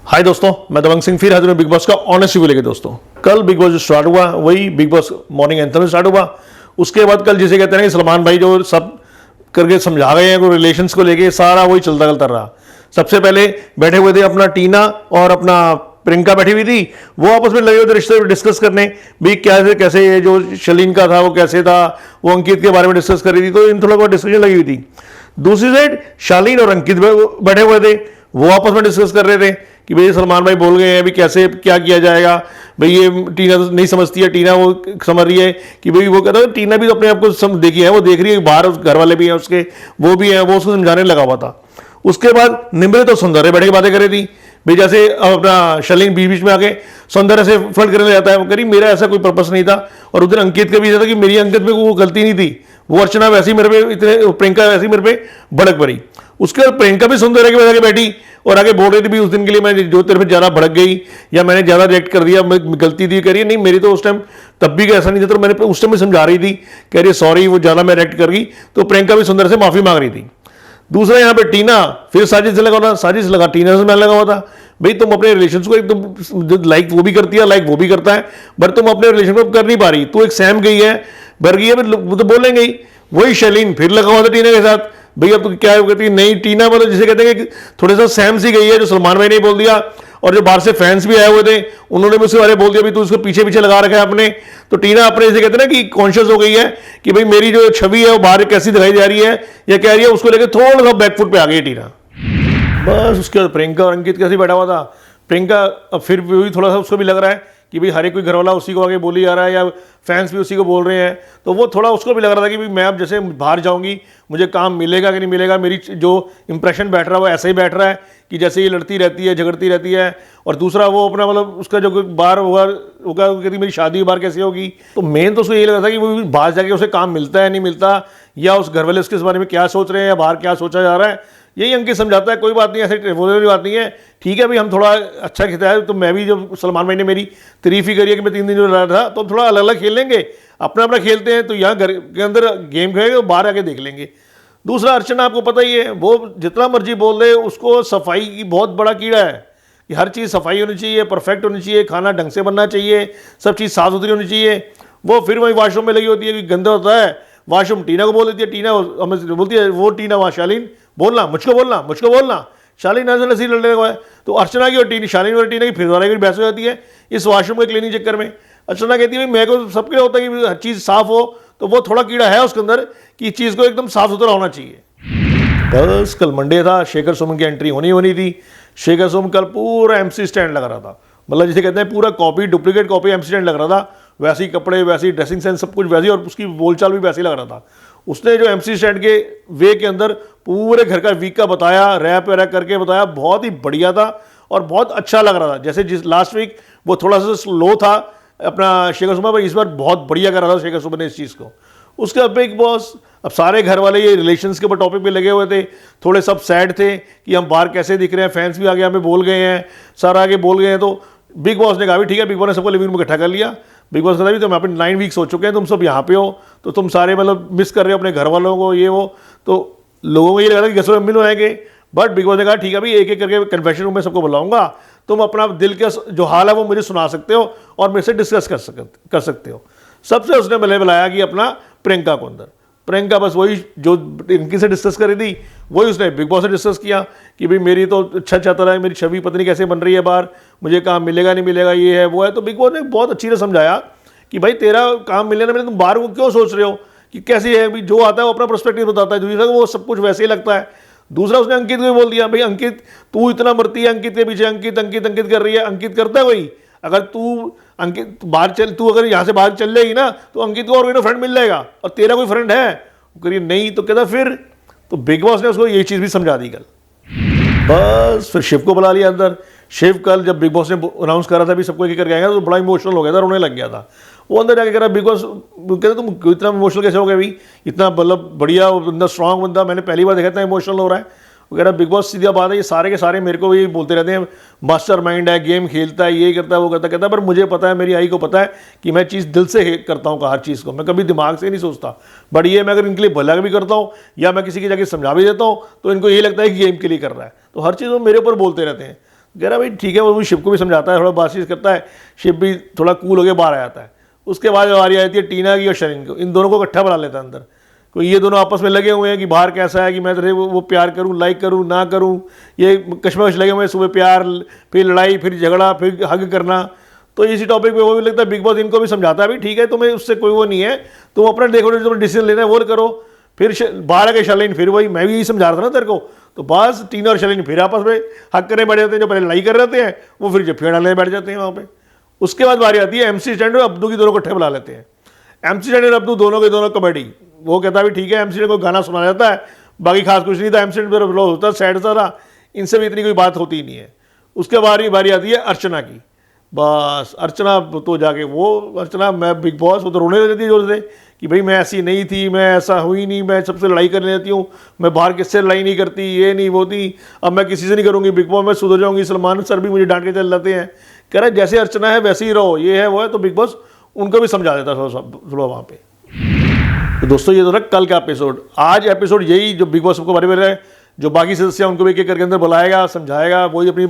हाय दोस्तों, मैं दबंग सिंह फिर हाजिर हूं बिग बॉस का ऑनेस्ट रिव्यू लेके। दोस्तों कल बिग बॉस जो स्टार्ट हुआ वही बिग बॉस मॉर्निंग एंथम में स्टार्ट हुआ। उसके बाद कल जिसे कहते हैं कि सलमान भाई जो सब करके समझा गए हैं रिलेशंस को लेके, सारा वही चलता रहा। सबसे पहले बैठे हुए थे अपना टीना और अपना प्रियंका बैठी हुई थी, वो आपस में लगे हुए थे रिश्ते डिस्कस करने भी कैसे ये जो शलीन का था वो कैसे था, वो अंकित के बारे में डिस्कस कर रही थी, तो इन थोड़ा बहुत डिस्कशन लगी हुई थी। दूसरी साइड शालीन और अंकित बैठे हुए थे, वो आपस में डिस्कस कर रहे थे कि भाई सलमान भाई बोल गए हैं अभी कैसे क्या किया जाएगा। भाई ये टीना तो नहीं समझती है, टीना वो समझ रही है कि भाई वो कहता है टीना भी तो अपने आप को देखी है, वो देख रही है बाहर घर वाले भी हैं उसके, वो भी हैं, वो उसको समझाने लगा हुआ था। उसके बाद निम्रत और सौंदर्य बैठ के बातें कर रही थी भाई, जैसे अपना शलीन बीच में आके सौंदर्य से फ्लर्ट करने जाता है, वो करी मेरा ऐसा कोई पर्पस नहीं था। और उधर अंकित का भी था कि मेरी अंकित में वो गलती नहीं थी, वो अर्चना वैसी मेरे पे इतने, प्रियंका वैसी मेरे पे भड़क पड़ी। उसके बाद प्रियंका भी सौंदर्य के वजह के बैठी और आगे बोल रही थी भी उस दिन के लिए मैं जो तेरे पे ज़्यादा भड़क गई या मैंने ज़्यादा रिएक्ट कर दिया, मैं गलती थी। कह रही है नहीं मेरी तो उस टाइम तब भी ऐसा नहीं था, तो मैंने उस टाइम में समझा रही थी, कह रही है सॉरी वो ज़्यादा मैं रिएक्ट कर गई। तो प्रियंका भी सौंदर्य से माफ़ी मांग रही थी। दूसरा यहाँ पे टीना फिर साजिश से लगा, साजिश लगा टीना से मैं लगा हुआ था भाई तुम अपने रिलेशन को एकदम लाइक वो भी करती है, लाइक वो भी करता है, बट तुम अपने रिलेशन को कर नहीं पा रही। तू एक सैम गई है, भर गई है, वो तो बोलेंगे ही। वही शलीन फिर लगा हुआ था टीना के साथ, भैया अब तो क्या कहती है नहीं टीना, मतलब जिसे कहते हैं कि थोड़ा सा सैम सी गई है, जो सलमान भाई ने बोल दिया और जो बाहर से फैंस भी आए हुए थे उन्होंने भी उसके बारे में बोल दिया भी तू उसको पीछे पीछे लगा रखा है अपने। तो टीना अपने जैसे कहते हैं ना कि कॉन्शियस हो गई है कि भाई मेरी जो छवि है वो बाहर कैसी दिखाई जा रही है या कह रही है, उसको लेकर थोड़ा सा बैकफुट पे आ गई है टीना। बस उसके बाद प्रियंका और अंकित कैसे बैठा हुआ था। प्रियंका अब फिर भी थोड़ा सा उसको भी लग रहा है कि भाई हर एक कोई घर वाला उसी को आगे बोली जा रहा है या फैंस भी उसी को बोल रहे हैं, तो वो थोड़ा उसको भी लग रहा था कि भाई मैं अब जैसे बाहर जाऊंगी मुझे काम मिलेगा कि नहीं मिलेगा, मेरी जो इंप्रेशन बैठ रहा है वो ऐसा ही बैठ रहा है कि जैसे ये लड़ती रहती है झगड़ती रहती है। और दूसरा वो अपना मतलब उसका जो बाहर होगा कहती मेरी शादी बाहर कैसे होगी। तो मेन तो उसको ये लग रहा था कि वो बाहर जाके उसे काम मिलता है नहीं मिलता, या उस घर वाले उसके बारे में क्या सोच रहे हैं या बाहर क्या सोचा जा रहा है। यही अंकित समझाता है कोई बात नहीं, ऐसे बोलने वाली बात नहीं है, ठीक है भाई हम थोड़ा अच्छा खेलता है। तो मैं भी जब सलमान भाई ने मेरी तारीफ ही करी है कि मैं 3 दिन जो लड़ा था, तो थोड़ा अलग अलग खेल लेंगे, अपना अपना खेलते हैं। तो यहाँ घर के अंदर गेम खेलेंगे तो बाहर आके देख लेंगे। दूसरा अर्चना आपको पता ही है, वो जितना मर्जी बोल दे, उसको सफाई की बहुत बड़ा कीड़ा है कि हर चीज़ सफाई होनी चाहिए, परफेक्ट होनी चाहिए, खाना ढंग से बनना चाहिए, सब चीज़ साफ सुथरी होनी चाहिए। वो फिर वही वॉशरूम में लगी होती है कि गंदा होता है, वॉशरूम टीना को बोल देती है, टीना हमें बोलती है, वो टीना वहाँ शालीन बोलना मुझको बोलना शालीन नजर नसीब लड़ने लगा है। तो अर्चना की और टीना, शालीन और टीना की फिर दोबारा की बहस हो जाती है इस वॉशरूम के क्लीनिंग चक्कर में। अर्चना कहती है भाई मेरे को सबके लिए होता है कि हर चीज़ साफ हो, तो वो थोड़ा कीड़ा है उसके अंदर कि चीज़ को एकदम साफ सुथरा होना चाहिए। बस कल मंडे था, शेखर सुमन की एंट्री होनी थी। शेखर सुमन कल पूरा MC स्टैंड लग रहा था, मतलब जिसे कहते हैं पूरा copy duplicate copy MC stand लग रहा था, वैसे ही कपड़े वैसी ड्रेसिंग सेंस सब कुछ वैसी, और उसकी बोलचाल भी वैसे ही लग रहा था। उसने जो MC स्टैंड के वे के अंदर पूरे घर का वीक का बताया, रैप करके बताया, बहुत ही बढ़िया था और बहुत अच्छा लग रहा था। जैसे जिस लास्ट वीक वो थोड़ा सा स्लो था अपना शेखर सुमन, पर इस बार बहुत बढ़िया कर रहा था शेखर सुमन ने इस चीज़ को। उसके बाद बिग बॉस, अब सारे घर वाले ये रिलेशंस के ऊपर टॉपिक पे लगे हुए थे, थोड़े सब सैड थे कि हम बाहर कैसे दिख रहे हैं, फैंस भी आगे हमें बोल गए हैं, सारा आगे बोल गए हैं। तो बिग बॉस ने कहा भी ठीक है, बिग बॉस ने सबको लिविंग रूम में इकट्ठा कर लिया। बिग बॉस कहता भी तुम यहाँ पे 9 वीक्स हो चुके हैं, तुम सब यहाँ पे हो, तो तुम सारे मतलब मिस कर रहे हो अपने घर वालों को, ये वो। तो लोगों को ये लगा था कि गसों में मिल आएंगे, बट बिग बॉस ने कहा ठीक है भाई एक एक करके कन्फेशन रूम में सबको बुलाऊंगा, तुम अपना दिल का जो हाल है वो मुझे सुना सकते हो और मेरे से डिस्कस कर सकते हो। सबसे उसने पहले बुलाया कि अपना प्रियंका को अंदर। प्रियंका बस वही जो इनकी से डिस्कस करी थी वही उसने बिग बॉस से डिस्कस किया कि भाई मेरी तो अच्छा चाहता रहा है, मेरी छवि पत्नी कैसे बन रही है बाहर, मुझे काम मिलेगा नहीं मिलेगा, ये है वो है। तो बिग बॉस ने बहुत अच्छी तरह समझाया कि भाई तेरा काम मिलने में तुम बाहर को क्यों सोच रहे हो कि कैसी है, भाई जो आता है वो अपना पर्सपेक्टिव बताता है, दूसरा वो सब कुछ वैसे ही लगता है। दूसरा उसने अंकित को भी बोल दिया भाई अंकित तू इतना मरती है अंकित के पीछे, अंकित कर रही है, अंकित करता है वही। अगर तू अंकित बाहर चल, तू अगर यहाँ से बाहर चल जाएगी ना तो अंकित को और कोई फ्रेंड मिल जाएगा, और तेरा कोई फ्रेंड है करिए नहीं, तो कहता फिर। तो बिग बॉस ने उसको यही चीज़ भी समझा दी कल। बस फिर शिव को बुला लिया अंदर। शिव कल जब बिग बॉस ने अनाउंस करा था भी सबको एक करके आएगा तो बड़ा इमोशनल हो गया था, रोने लग गया था। वो अंदर जाके कह रहा बिग बॉस, कहते तुम इतना इमोशनल कैसे हो गए भाई, इतना मतलब बढ़िया बंदा, स्ट्रांग बंदा, मैंने पहली बार देखा इतना इमोशनल हो रहा है। वो कह रहा बिग बॉस सीधा बात है, ये सारे के सारे मेरे को ये बोलते रहते हैं मास्टर माइंड है, गेम खेलता है, ये करता है वो करता है। कहता है पर मुझे पता है, मेरी आई को पता है कि मैं चीज़ दिल से करता हूँ, हर चीज़ को मैं कभी दिमाग से नहीं सोचता। बट ये मैं अगर इनके लिए भला भी करता हूँ या मैं किसी की जाके समझा भी देता हूँ तो इनको यही लगता है कि गेम के लिए कर रहा है, तो हर चीज़ वो मेरे ऊपर बोलते रहते हैं। कह रहा भाई ठीक है, वो शिव को भी समझाता है, थोड़ा बातचीत करता है, शिव भी थोड़ा कूल होकर बाहर आ जाता है। उसके बाद बारी आती है टीना की और शरीन को, इन दोनों को इकट्ठा बुला लेता है अंदर। तो ये दोनों आपस में लगे हुए हैं कि बाहर कैसा है, कि मैं तेरे वो प्यार करूं, लाइक करूं ना करूं, ये कश्मकश लगे हुए हैं, सुबह प्यार, फिर लड़ाई, फिर झगड़ा, फिर हग करना। तो इसी टॉपिक पे वो भी लगता है बिग बॉस इनको भी समझाता है, भाई ठीक है तुम्हें उससे कोई वो नहीं है, तुम अपना देखो, तुम्हें डिसीजन लेना है वो करो। फिर बाहर आके शालीन फिर वही, मैं भी यही समझा रहा था ना तेरे को। तो बस टीना और शालीन फिर आपस में हक करने बैठ जाते हैं, जो पहले लड़ाई कर रहे हैं वो फिर जब फेड़ डालने बैठ जाते हैं वहाँ पे। उसके बाद बारी आती है एमसी स्टैंड और अब्दू की, दोनों को इकट्ठे बुला लेते हैं। एमसी स्टैंड और अब्दू दोनों के दोनों कॉमेडी, वो कहता है भी ठीक है, एमसी स्टैंड को गाना सुना जाता है, बाकी खास कुछ नहीं था, एमसी स्टैंड पर होता है सैड सारा, इनसे भी इतनी कोई बात होती नहीं है। उसके बाद बारी आती है अर्चना की। बस अर्चना तो जाके वो अर्चना, मैं बिग बॉस, वो तो रोने लग जाती है जोर से कि भाई मैं ऐसी नहीं थी, मैं ऐसा हुई नहीं, मैं सबसे लड़ाई कर लेती हूँ, मैं बाहर किससे लड़ाई नहीं करती, ये नहीं वो थी, अब मैं किसी से नहीं करूँगी, बिग बॉस में सुधर जाऊँगी, सलमान सर भी मुझे डांट के चल जाते हैं। कह रहा है जैसे अर्चना है वैसे ही रहो, ये है वो है। तो बिग बॉस उनको भी समझा देता था थोड़ा वहाँ पे। तो दोस्तों ये तो रहा कल का एपिसोड। आज एपिसोड यही जो बिग बॉस सबको बारे में है, जो बाकी सदस्य उनको भी एक करके अंदर बुलाएगा, समझाएगा, वही अपनी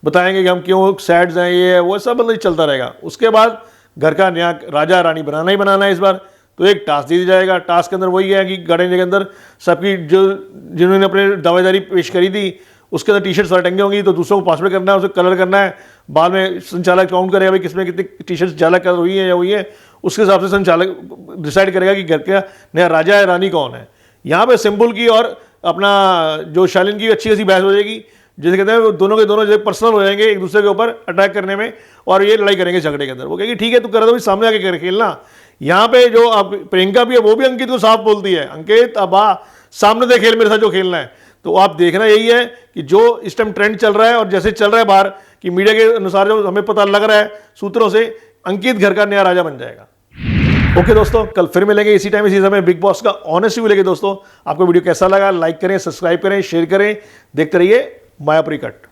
बताएंगे कि हम क्यों सैड्स हैं, ये है वो, सब मतलब चलता रहेगा। उसके बाद घर का नया राजा रानी बनाना ही बनाना है इस बार। तो एक टास्क दे दिया जाएगा, टास्क के अंदर वही है कि गार्डन के अंदर सबकी जो जिन्होंने अपने दावेदारी पेश करी थी उसके अंदर टी शर्ट सारे टंगे होंगी, तो दूसरों को पासवर्ड करना है, उसे कलर करना है। बाद में संचालक काउंट करेगा भाई किसमें कितनी टी शर्ट ज़्यादा कलर हुई है या हुई है, उसके हिसाब से संचालक डिसाइड करेगा कि घर का नया राजा है रानी कौन है। यहाँ पे सिंबल की और अपना जो शालीन की अच्छी खासी बहस हो जाएगी, जैसे कहते हैं दोनों के दोनों जो पर्सनल हो जाएंगे एक दूसरे के ऊपर अटैक करने में, और ये लड़ाई करेंगे झगड़े के अंदर। वो कहेगी ठीक है तू कर दो, सामने आके कर खेलना। यहाँ पे जो आप प्रियंका भी है वो भी अंकित को साफ बोलती है, अंकित अब आ सामने दे खेल मेरे साथ जो खेलना है। तो आप देखना यही है कि जो इस टाइम ट्रेंड चल रहा है और जैसे चल रहा है बाहर कि मीडिया के अनुसार जो हमें पता लग रहा है सूत्रों से, अंकित घर का नया राजा बन जाएगा। ओके दोस्तों, कल फिर मिलेंगे इसी टाइम इसी समय बिग बॉस का ऑनेस्ट रिव्यू लेके। दोस्तों आपको वीडियो कैसा लगा, लाइक करें, सब्सक्राइब करें, शेयर करें, देखते रहिए मायापुरी कट।